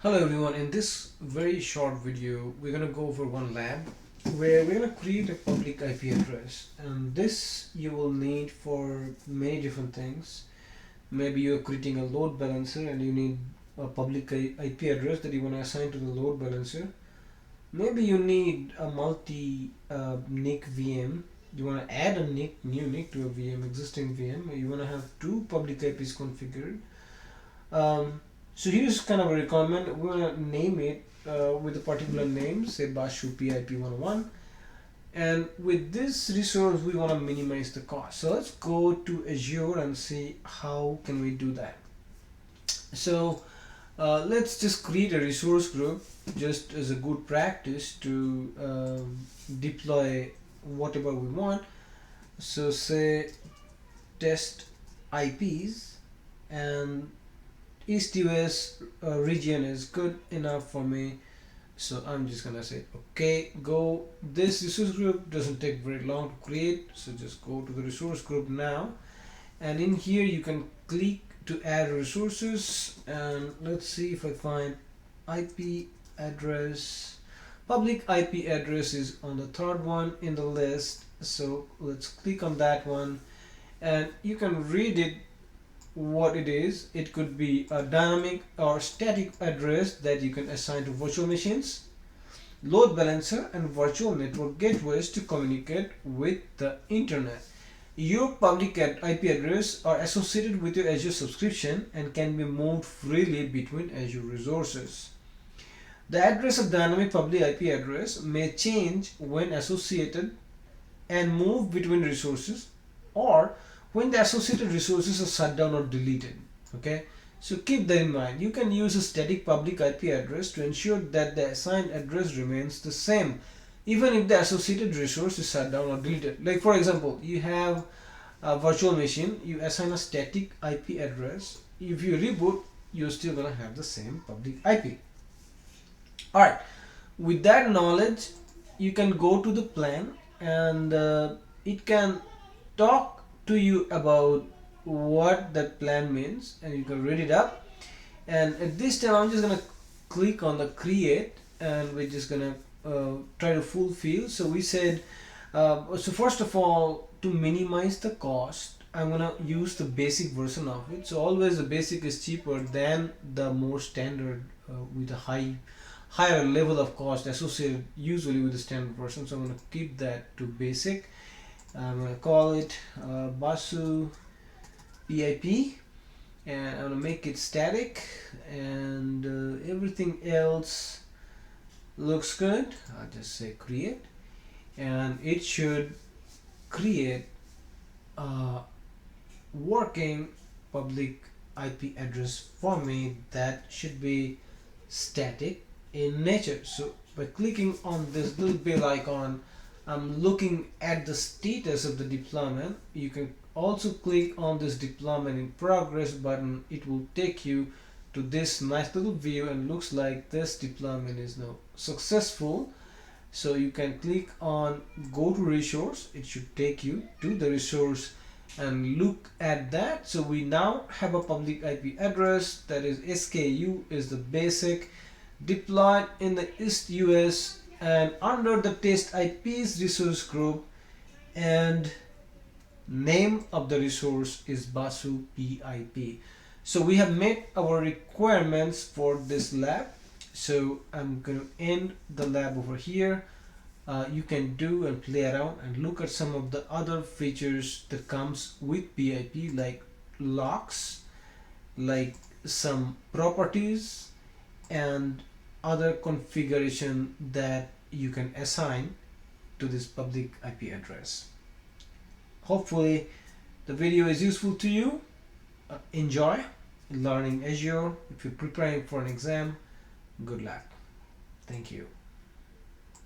Hello everyone, in this very short video we're going to go over one lab where we're going to create a public IP address, and this you will need for many different things. Maybe you're creating a load balancer and you need a public IP address that you want to assign to the load balancer. Maybe you need a multi NIC VM. You want to add a new NIC to a VM, existing VM. You want to have two public IPs configured. So here's kind of a requirement. We're going to name it with a particular name, say Bashu PIP101. And with this resource, we want to minimize the cost. So let's go to Azure and see how can we do that. So let's just create a resource group just as a good practice to deploy whatever we want. So say test IPs, and East US region is good enough for me, so I'm just gonna say okay, go. This resource group doesn't take very long to create, so just go to the resource group now, and in here you can click to add resources, and let's see if I find IP address. Public IP address is on the third one in the list, so let's click on that one, and you can read it what it is. It could be a dynamic or static address that you can assign to virtual machines, load balancer, and virtual network gateways to communicate with the internet. Your public IP address are associated with your Azure subscription and can be moved freely between Azure resources. The address of dynamic public IP address may change when associated and move between resources, or when the associated resources are shut down or deleted. Okay, so keep that in mind. You can use a static public IP address to ensure that the assigned address remains the same even if the associated resource is shut down or deleted. Like for example, you have a virtual machine, you assign a static IP address. If you reboot, you're still gonna have the same public IP. Alright, with that knowledge, you can go to the plan, and it can talk to you about what that plan means, and you can read it up. And at this time I'm just gonna click on the create, and we're just gonna try to fulfill. So we said so first of all, to minimize the cost, I'm gonna use the basic version of it. So always the basic is cheaper than the more standard with a higher level of cost associated usually with the standard version. So I'm gonna keep that to basic. I'm going to call it Basu PIP, and I'm going to make it static, and everything else looks good. I'll just say create, and it should create a working public IP address for me that should be static in nature. So by clicking on this little bell icon, I'm looking at the status of the deployment. You can also click on this deployment in progress button. It will take you to this nice little view, and looks like this deployment is now successful. So you can click on go to resource. It should take you to the resource and look at that. So we now have a public IP address that is SKU is the basic, deployed in the East US, and under the test IPs resource group, and name of the resource is Basu PIP. So we have met our requirements for this lab. So I'm going to end the lab over here. You can do and play around and look at some of the other features that comes with PIP, like locks, like some properties, and other configuration that you can assign to this public IP address. Hopefully the video is useful to you. Enjoy learning Azure. If you're preparing for an exam, good luck. Thank you.